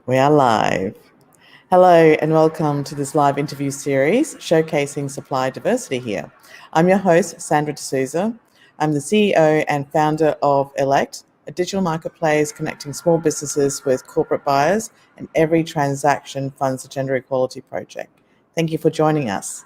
We are live. Hello and welcome to this live interview series showcasing supply diversity here. I'm your host, Sandra D'Souza. I'm the CEO and founder of Elect, a digital marketplace connecting small businesses with corporate buyers, and every transaction funds the gender equality project. Thank you for joining us.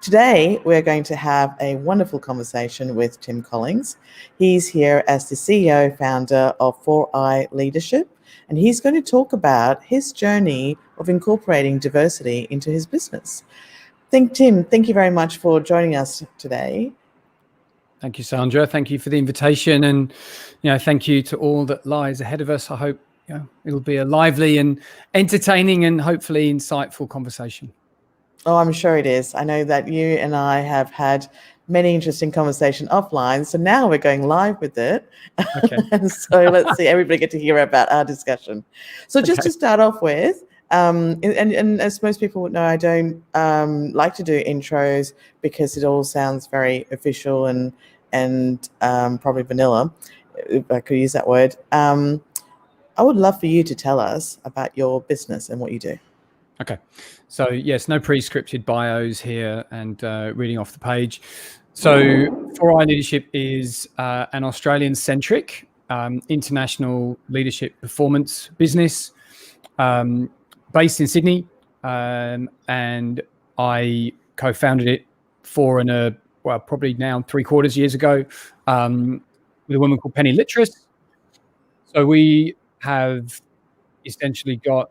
Today, we're going to have a wonderful conversation with Tim Collings. He's here as the CEO founder of 4i Leadership, and he's going to talk about his journey of incorporating diversity into his business. Tim, thank you very much for joining us today. Thank you, Sandra. Thank you for the invitation, and thank you to all that lies ahead of us. I hope it'll be a lively and entertaining and hopefully insightful conversation. Oh, I'm sure it is. I know that you and I have had many interesting conversations offline, so now we're going live with it. Okay. So let's see, everybody get to hear about our discussion. So just to start off with, and as most people would know, I don't like to do intros because it all sounds very official and probably vanilla, if I could use that word. I would love for you to tell us about your business and what you do. Okay, so yes, no pre-scripted bios here and reading off the page. So 4i Leadership is an Australian-centric international leadership performance business based in Sydney, and I co-founded it probably now 3/4 years ago with a woman called Penny Littress. So we have essentially got,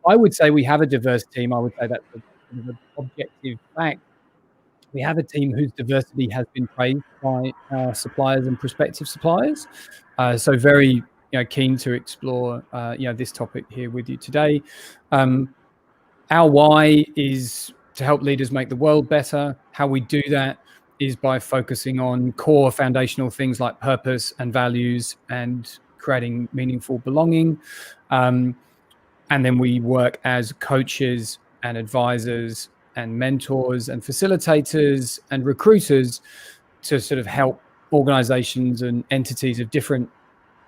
I would say we have a diverse team. I would say that's an objective fact. We have a team whose diversity has been praised by our suppliers and prospective suppliers. So very keen to explore this topic here with you today. Our why is to help leaders make the world better. How we do that is by focusing on core foundational things like purpose and values and creating meaningful belonging. And then we work as coaches and advisors and mentors and facilitators and recruiters to sort of help organizations and entities of different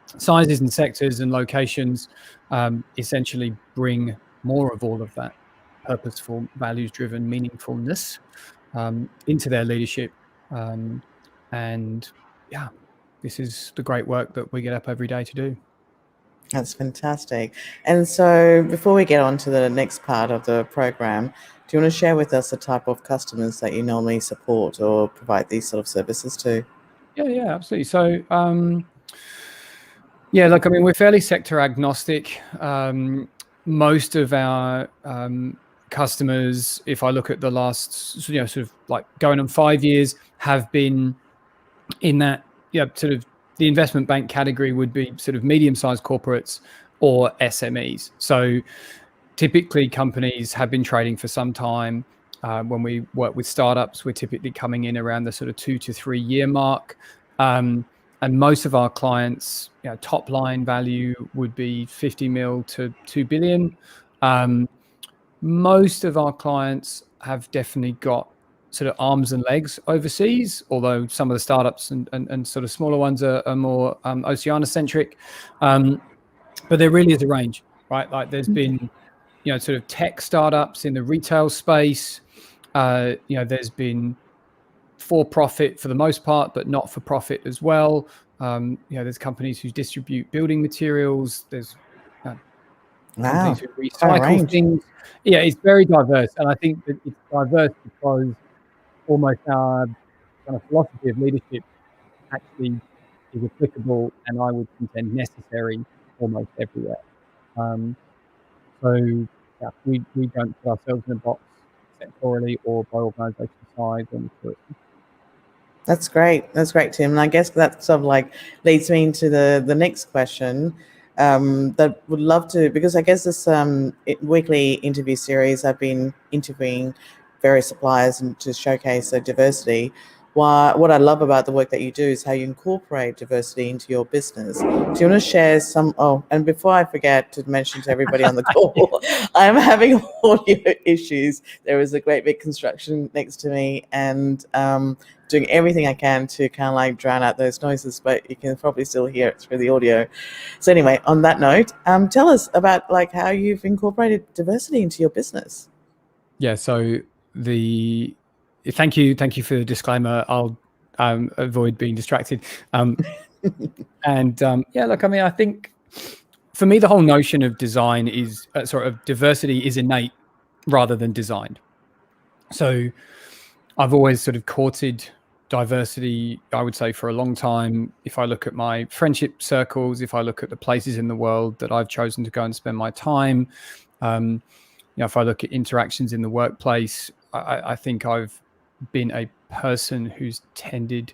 sizes and sectors and locations essentially bring more of all of that purposeful, values-driven meaningfulness into their leadership. And yeah, this is the great work that we get up every day to do. That's fantastic. And so before we get on to the next part of the program, do you want to share with us the type of customers that you normally support or provide these sort of services to? Yeah, absolutely. So, look, I mean, we're fairly sector agnostic. Most of our customers, if I look at the last, sort of like going on 5 years, have been in that, sort of the investment bank category would be sort of medium-sized corporates or SMEs. So typically companies have been trading for some time. When we work with startups, we're typically coming in around the sort of 2 to 3 year mark. And most of our clients, top line value would be 50 mil to 2 billion. Most of our clients have definitely got sort of arms and legs overseas, although some of the startups and sort of smaller ones are more Oceania-centric. But there really is a range, right? Like there's been, sort of tech startups in the retail space. There's been for-profit for the most part, but not for profit as well. There's companies who distribute building materials. There's companies who recycle things. Yeah, it's very diverse. And I think that it's diverse because almost our kind of philosophy of leadership actually is applicable and I would contend necessary almost everywhere. So yeah, we don't put ourselves in a box sectorally or by organisation size or maturity. That's great. That's great, Tim. And I guess that sort of like leads me into the next question. That would love to, because I guess this weekly interview series, I've been interviewing various suppliers and to showcase their diversity. what I love about the work that you do is how you incorporate diversity into your business. Do you want to share some? Oh, and before I forget to mention to everybody on the call, I'm having audio issues. There is a great big construction next to me, and doing everything I can to kind of like drown out those noises, but you can probably still hear it through the audio. So anyway, on that note, tell us about like how you've incorporated diversity into your business. Yeah. So thank you for the disclaimer. I'll avoid being distracted. Yeah, look, I mean, I think for me, the whole notion of design is sort of diversity is innate rather than designed. So I've always sort of courted diversity, I would say, for a long time. If I look at my friendship circles, if I look at the places in the world that I've chosen to go and spend my time, if I look at interactions in the workplace, I think I've been a person who's tended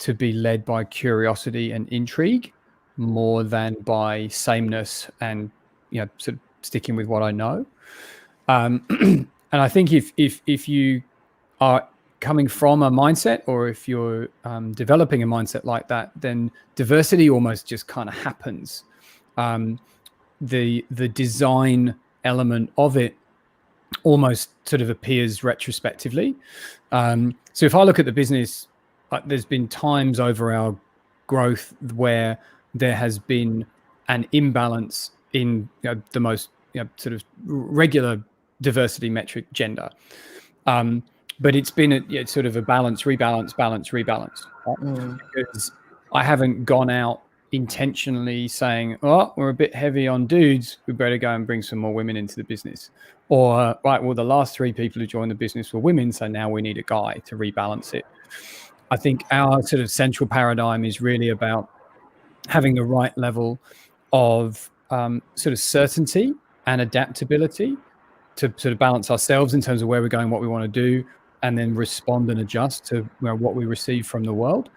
to be led by curiosity and intrigue more than by sameness and sort of sticking with what I know. And I think if you are coming from a mindset, or if you're developing a mindset like that, then diversity almost just kind of happens. The design element of it almost sort of appears retrospectively. So if I look at the business, there's been times over our growth where there has been an imbalance in the most sort of regular diversity metric, gender. But it's been sort of a balance, rebalance. Right? Because I haven't gone out intentionally saying, oh, we're a bit heavy on dudes, we better go and bring some more women into the business. Or, right, well, the last 3 people who joined the business were women, so now we need a guy to rebalance it. I think our sort of central paradigm is really about having the right level of sort of certainty and adaptability to sort of balance ourselves in terms of where we're going, what we want to do, and then respond and adjust to what we receive from the world.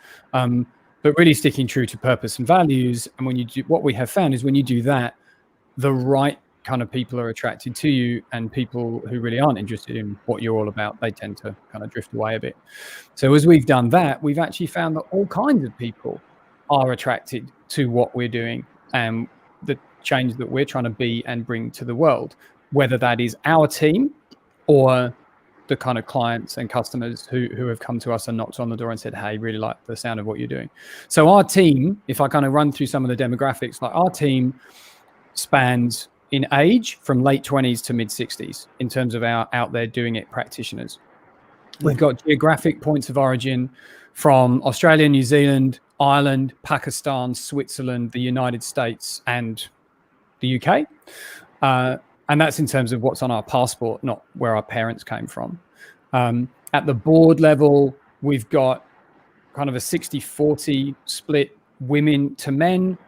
But really sticking true to purpose and values. And when you do, what we have found is when you do that, the right kind of people are attracted to you, and people who really aren't interested in what you're all about, they tend to kind of drift away a bit. So as we've done that, we've actually found that all kinds of people are attracted to what we're doing and the change that we're trying to be and bring to the world, whether that is our team or the kind of clients and customers who have come to us and knocked on the door and said, hey, really like the sound of what you're doing. So our team, if I kind of run through some of the demographics, like our team spans in age from late 20s to mid 60s in terms of our out there doing it practitioners. We've got geographic points of origin from Australia, New Zealand, Ireland, Pakistan, Switzerland, the United States, and the UK. And that's in terms of what's on our passport, not where our parents came from. At the board level, we've got kind of a 60-40 split women to men.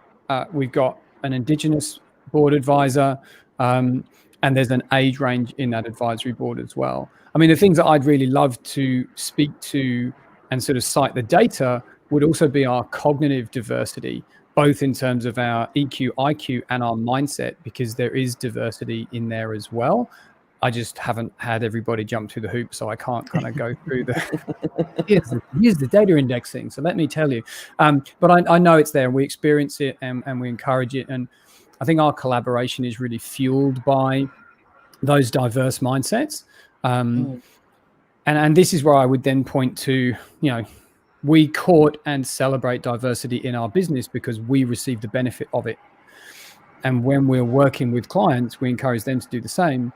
We've got an Indigenous board advisor, and there's an age range in that advisory board as well. I mean, the things that I'd really love to speak to and sort of cite the data would also be our cognitive diversity, both in terms of our EQ, IQ, and our mindset, because there is diversity in there as well. I just haven't had everybody jump through the hoop, so I can't kind of go through here's the data indexing. So let me tell you. But I know it's there, and we experience it, and we encourage it. And I think our collaboration is really fueled by those diverse mindsets. And this is where I would then point to, we court and celebrate diversity in our business because we receive the benefit of it. And when we're working with clients, we encourage them to do the same,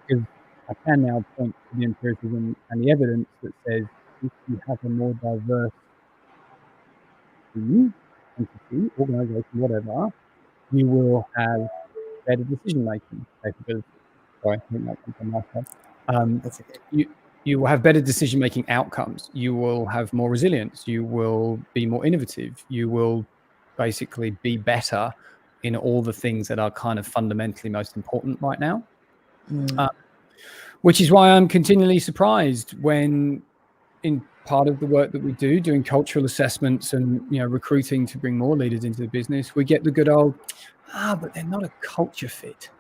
because I can now point to the empiricism and the evidence that says if you have a more diverse team, entity, organization, whatever, you will have better decision-making capability. Sorry, I think that comes from my side. That's okay. You will have better decision-making outcomes. You will have more resilience. You will be more innovative. You will basically be better in all the things that are kind of fundamentally most important right now. Which is why I'm continually surprised when, in part of the work that we do, doing cultural assessments and recruiting to bring more leaders into the business, we get the good old, but they're not a culture fit.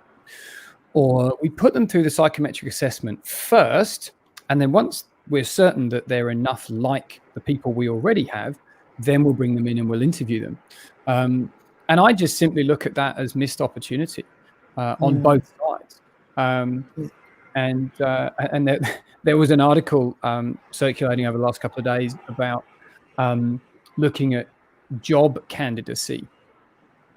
Or we put them through the psychometric assessment first, and then once we're certain that they're enough like the people we already have, then we'll bring them in and we'll interview them. And I just simply look at that as missed opportunity on both sides. And there was an article circulating over the last couple of days about looking at job candidacy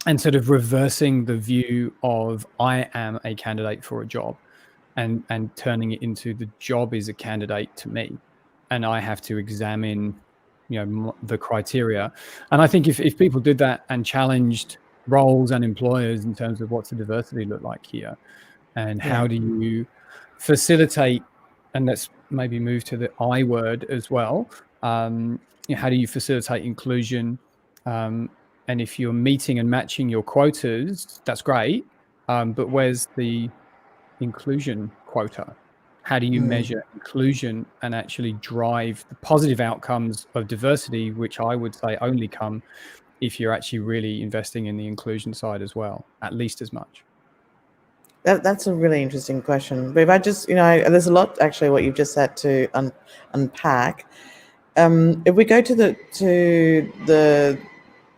and sort of reversing the view of I am a candidate for a job, and turning it into the job is a candidate to me, and I have to examine, the criteria. And I think if people did that and challenged roles and employers in terms of what's the diversity look like here, and how do you facilitate, and let's maybe move to the I word as well. How do you facilitate inclusion? And if you're meeting and matching your quotas, that's great. But where's the inclusion quota? How do you measure inclusion and actually drive the positive outcomes of diversity, which I would say only come if you're actually really investing in the inclusion side as well, at least as much? That's a really interesting question. But if I just, there's a lot actually what you've just said to unpack. If we go to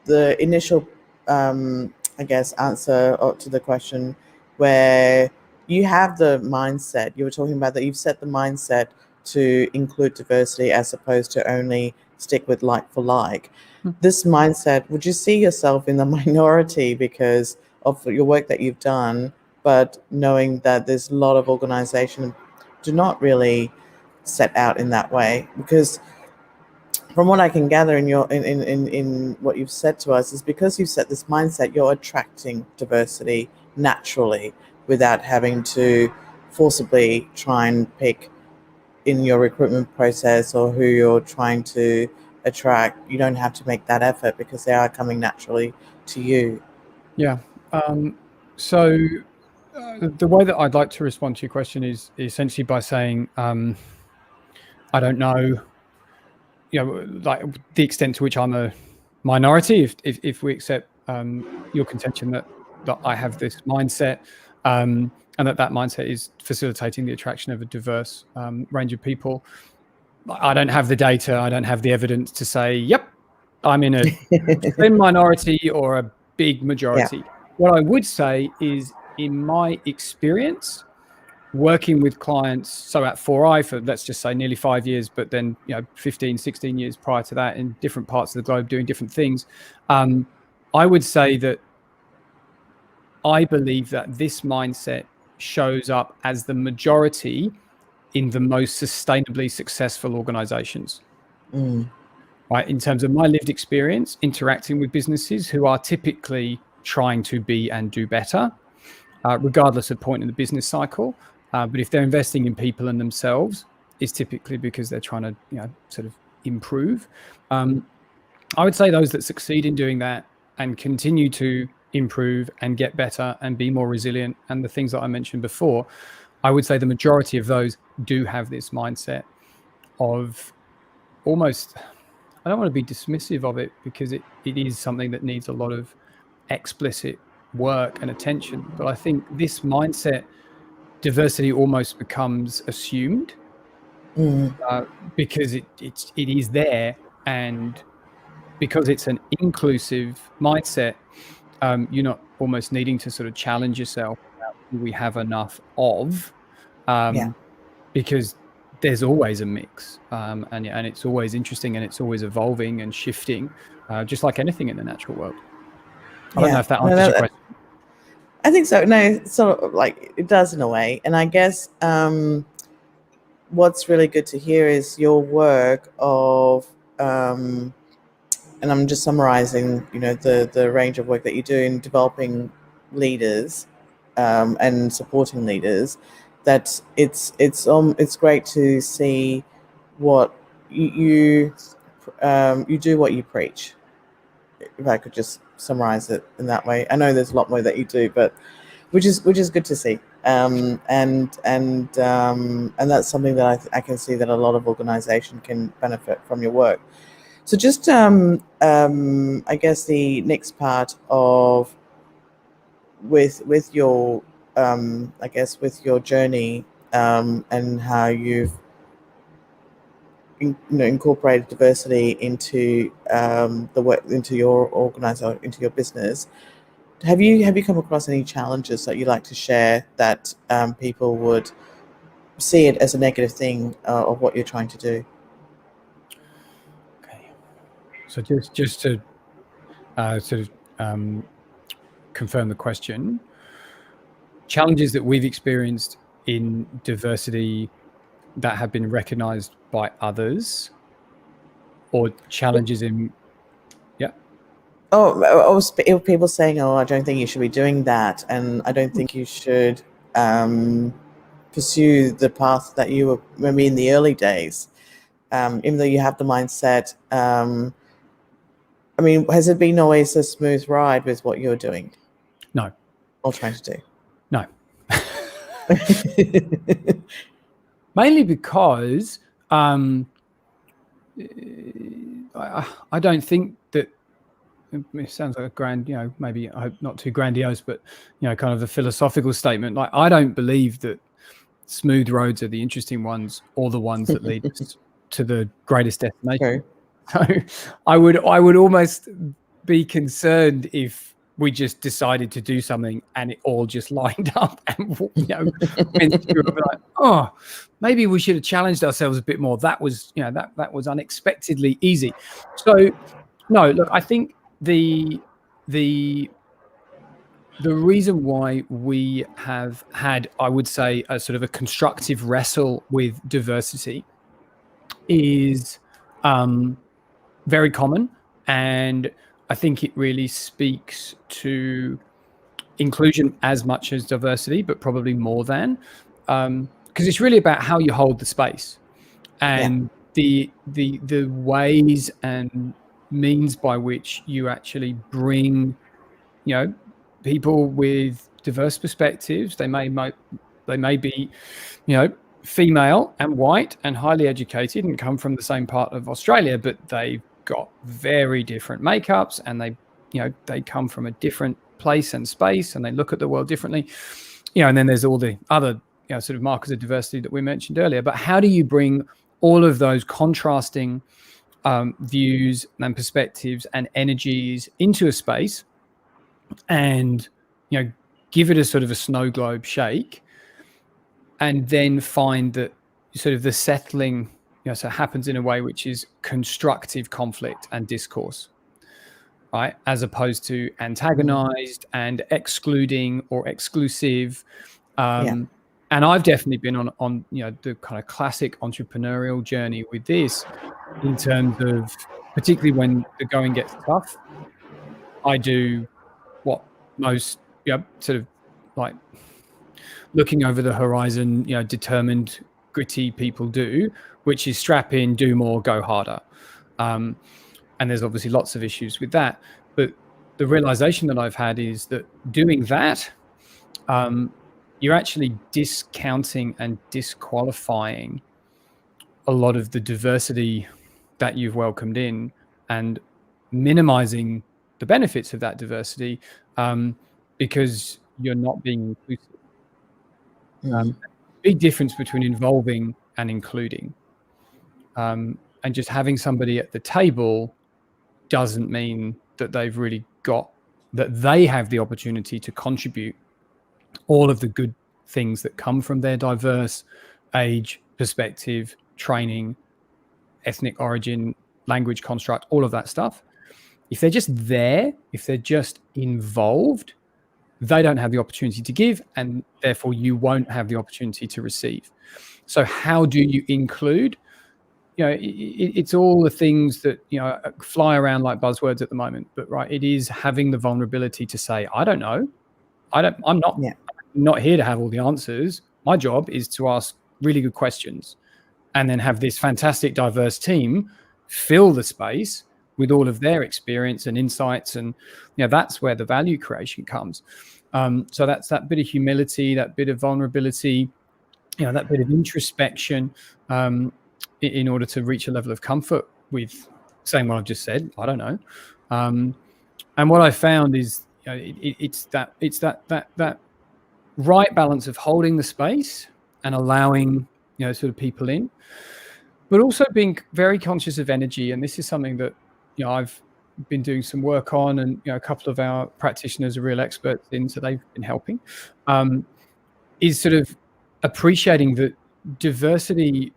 the initial, I guess, answer to the question, where you have the mindset, you were talking about that you've set the mindset to include diversity as opposed to only stick with like for like. This mindset, would you see yourself in the minority because of your work that you've done, but knowing that there's a lot of organizations do not really set out in that way? Because from what I can gather in what you've said to us, is because you've set this mindset, you're attracting diversity naturally without having to forcibly try and pick in your recruitment process or who you're trying to attract. You don't have to make that effort because they are coming naturally to you. Yeah. So the way that I'd like to respond to your question is essentially by saying, I don't know, like the extent to which I'm a minority, if we accept your contention that I have this mindset, and that mindset is facilitating the attraction of a diverse range of people. I don't have the data, I don't have the evidence to say, yep, I'm in a slim minority or a big majority. Yeah. What I would say is, in my experience, working with clients, so at 4i for, let's just say, nearly 5 years, but then 15, 16 years prior to that in different parts of the globe doing different things, I would say that I believe that this mindset shows up as the majority in the most sustainably successful organizations. Right, in terms of my lived experience interacting with businesses who are typically trying to be and do better, regardless of point in the business cycle. But if they're investing in people and themselves, it's typically because they're trying to, sort of improve. I would say those that succeed in doing that and continue to improve and get better and be more resilient, and the things that I mentioned before, I would say the majority of those do have this mindset of almost, I don't want to be dismissive of it because it is something that needs a lot of explicit work and attention. But I think this mindset, diversity almost becomes assumed because it is there, and because it's an inclusive mindset, you're not almost needing to sort of challenge yourself about who we have enough of, because there's always a mix, and it's always interesting and it's always evolving and shifting, just like anything in the natural world. I don't know if that answers your question. I think so. No, sort of like it does in a way. And I guess what's really good to hear is your work of, and I'm just summarizing, the range of work that you do in developing leaders and supporting leaders. That it's great to see what you do what you preach. If I could just summarize it in that way. I know there's a lot more that you do, but which is good to see. And that's something that I can see that a lot of organization can benefit from your work. So just I guess the next part of with your I guess with your journey and how you've incorporated diversity into the work, into your organization, into your business. Have you come across any challenges that you'd like to share that people would see it as a negative thing of what you're trying to do? Okay. So just to sort of confirm the question, challenges that we've experienced in diversity that have been recognized by others, or challenges in, yeah. People saying, "Oh, I don't think you should be doing that," and I don't think you should pursue the path that you were maybe in the early days, even though you have the mindset. I mean, has it been always a smooth ride with what you're doing? No. Or trying to do? No. Mainly because I don't think that, it sounds like a grand, maybe I hope not too grandiose, but kind of a philosophical statement. Like, I don't believe that smooth roads are the interesting ones or the ones that lead us to the greatest destination. Okay. So I would almost be concerned if we just decided to do something and it all just lined up and went through. Like, oh, maybe we should have challenged ourselves a bit more. That was that was unexpectedly easy. So no, look, I think the reason why we have had, I would say, a sort of a constructive wrestle with diversity is very common, and I think it really speaks to inclusion as much as diversity, but probably more than, because it's really about how you hold the space and the ways and means by which you actually bring people with diverse perspectives. They may be female and white and highly educated and come from the same part of Australia, but they've got very different makeups, and they come from a different place and space, and they look at the world differently. And then there's all the other sort of markers of diversity that we mentioned earlier. But how do you bring all of those contrasting views and perspectives and energies into a space and give it a sort of a snow globe shake, and then find that sort of the settling so happens in a way which is constructive conflict and discourse, right, as opposed to antagonized and excluding or exclusive. And I've definitely been on the kind of classic entrepreneurial journey with this, in terms of particularly when the going gets tough. I do what most sort of like looking over the horizon, determined, gritty people do, which is strap in, do more, go harder. And there's obviously lots of issues with that. But the realization that I've had is that doing that, you're actually discounting and disqualifying a lot of the diversity that you've welcomed in, and minimizing the benefits of that diversity, because you're not being inclusive. Big difference between involving and including. And just having somebody at the table doesn't mean that they've really got, that they have the opportunity to contribute all of the good things that come from their diverse age, perspective, training, ethnic origin, language construct, all of that stuff. If they're just there, if they're just involved, they don't have the opportunity to give, and therefore you won't have the opportunity to receive. So how do you include? It's all the things that fly around like buzzwords at the moment, but right, it is having the vulnerability to say, I don't know, I'm not here to have all the answers. My job is to ask really good questions, and then have this fantastic diverse team fill the space with all of their experience and insights, and that's where the value creation comes. So that's that bit of humility, that bit of vulnerability, that bit of introspection, in order to reach a level of comfort with saying what I've just said, I don't know. And what I found is it's that right balance of holding the space and allowing sort of people in, but also being very conscious of energy. And this is something that, I've been doing some work on, and, a couple of our practitioners are real experts in, so they've been helping, is sort of appreciating that diversity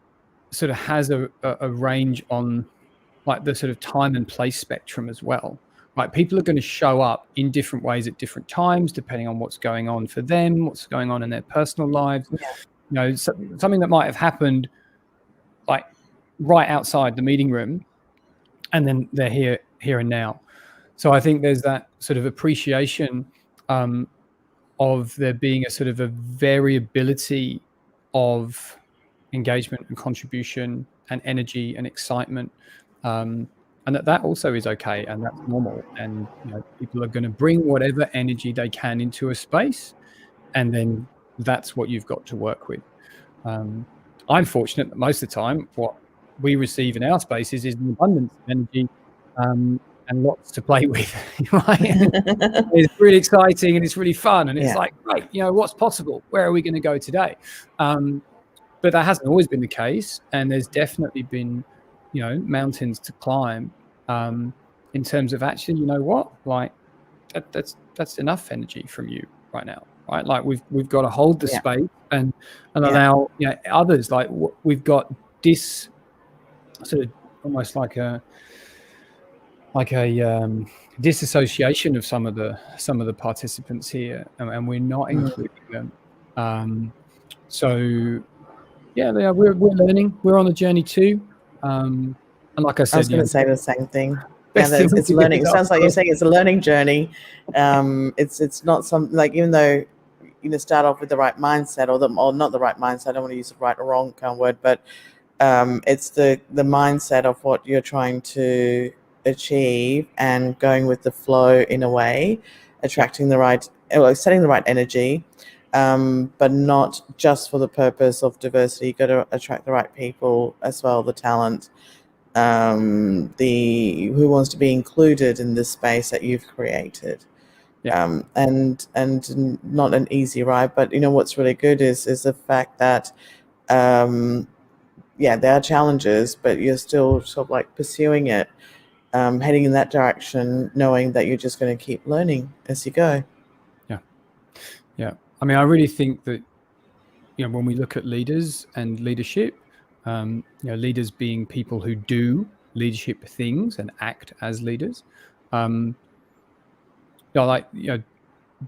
sort of has a range on like the sort of time and place spectrum as well. Right, people are going to show up in different ways at different times, depending on what's going on for them, what's going on in their personal lives. Yeah. Something that might have happened like right outside the meeting room, and then they're here and now. So I think there's that sort of appreciation of there being a sort of a variability of engagement and contribution and energy and excitement, and that also is okay, and that's normal. And people are going to bring whatever energy they can into a space, and then that's what you've got to work with. I'm fortunate that most of the time what we receive in our spaces is an abundance of energy, and lots to play with. Right? It's really exciting and it's really fun, and it's like, great, what's possible? Where are we going to go today? But that hasn't always been the case, and there's definitely been, mountains to climb, in terms of actually, like that's enough energy from you right now, right? Like we've got to hold the space and allow others. Like we've got this sort of almost like a disassociation of some of the participants here, and we're not including them. So yeah, we're learning. We're on a journey too. And like I said, I was going to say the same thing. Yeah, it's learning. It sounds like you're saying it's a learning journey. It's not something like, even though start off with the right mindset, or not the right mindset. I don't want to use the right or wrong kind of word, but it's the mindset of what you're trying to achieve and going with the flow in a way, attracting the right, setting the right energy. But not just for the purpose of diversity. You've got to attract the right people as well, the talent, who wants to be included in this space that you've created. And not an easy ride, but what's really good is the fact that there are challenges, but you're still sort of like pursuing it, heading in that direction, knowing that you're just going to keep learning as you go. Yeah. I mean, I really think that, when we look at leaders and leadership, leaders being people who do leadership things and act as leaders,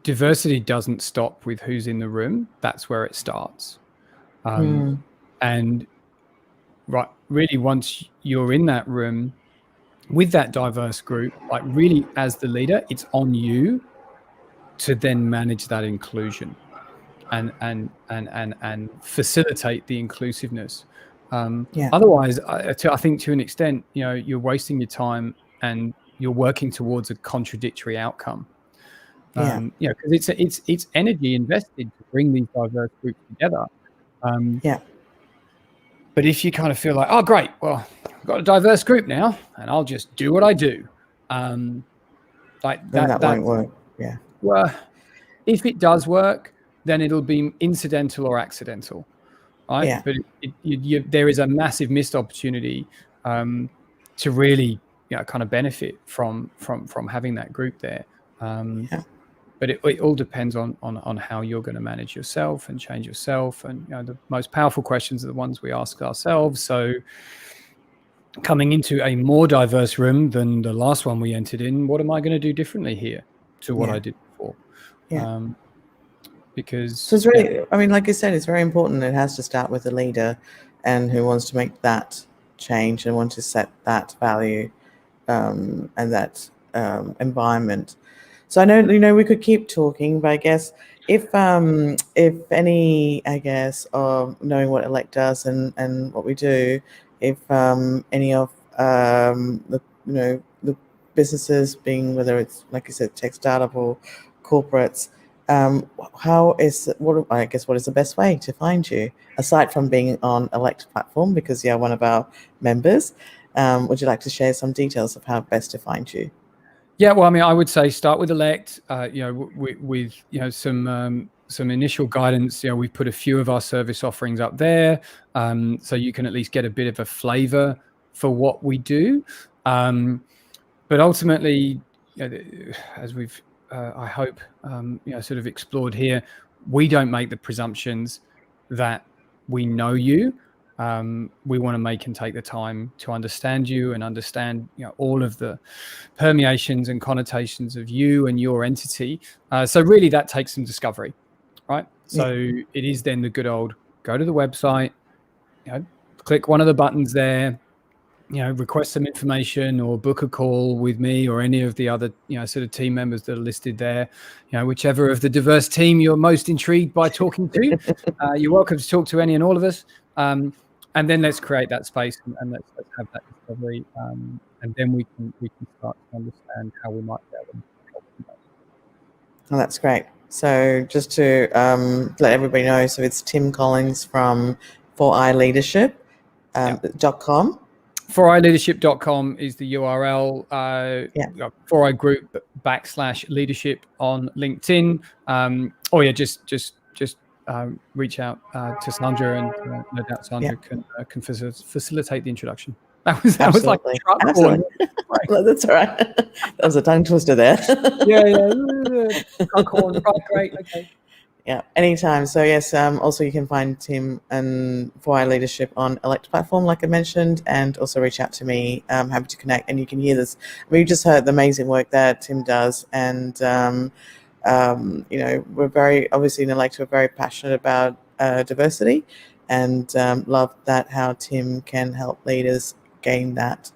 diversity doesn't stop with who's in the room. That's where it starts. And right, really, once you're in that room with that diverse group, like really as the leader, it's on you to then manage that inclusion and facilitate the inclusiveness. Otherwise, I think to an extent, you're wasting your time and you're working towards a contradictory outcome. Because it's energy invested to bring these diverse groups together. But if you kind of feel like, oh, great, well, I've got a diverse group now, and I'll just do what I do, then that won't work. Yeah. Well, if it does work, then it'll be incidental or accidental, right? Yeah. But there is a massive missed opportunity to really, kind of benefit from having that group there. But it all depends on how you're going to manage yourself and change yourself. And the most powerful questions are the ones we ask ourselves. So coming into a more diverse room than the last one we entered in, what am I going to do differently here to what I did before? Because so it's really, I mean, like you said, it's very important. It has to start with the leader and who wants to make that change and want to set that value and that environment. So I know we could keep talking, but I guess if any, I guess, knowing what Elect does and what we do, if any of the businesses, being whether it's like you said, tech startup or corporates, what is the best way to find you aside from being on Elect platform, because you're one of our members? Would you like to share some details of how best to find you? Yeah, well, I mean, I would say start with Elect, with some some initial guidance. We've put a few of our service offerings up there, so you can at least get a bit of a flavor for what we do. But ultimately, as we've, I hope, sort of explored here, we don't make the presumptions that we know you. We want to make and take the time to understand you and understand, all of the permeations and connotations of you and your entity. So really, that takes some discovery, right? So it is then the good old go to the website, click one of the buttons there, request some information or book a call with me or any of the other, sort of team members that are listed there, whichever of the diverse team you're most intrigued by talking to, you're welcome to talk to any and all of us. And then let's create that space and let's have that discovery. And then we can start to understand how we might be able to help you. Oh, that's great. So just to let everybody know, so it's Tim Collings from 4iLeadership.com. 4iLeadership.com is the URL. 4i Group /leadership on LinkedIn. Just reach out to Sandra, and no doubt Sandra can facilitate the introduction. That was like a truck horn. That's all right. That was a tongue twister there. Truck horn. Right, great. Okay. Yeah, anytime. So yes, also you can find Tim and 4i Leadership on Elect platform, like I mentioned, and also reach out to me. I'm happy to connect, and you can hear this. We just heard the amazing work that Tim does, and we're very obviously in Elect, we're very passionate about diversity, and love that how Tim can help leaders gain that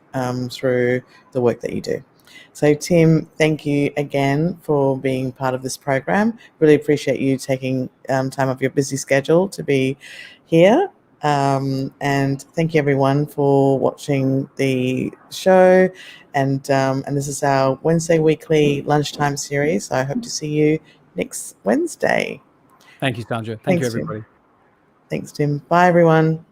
through the work that you do. So Tim, thank you again for being part of this program. Really appreciate you taking time off your busy schedule to be here. And thank you everyone for watching the show. And this is our Wednesday weekly lunchtime series. So I hope to see you next Wednesday. Thank you, Sandra. Thank you, everybody. Tim. Thanks, Tim. Bye, everyone.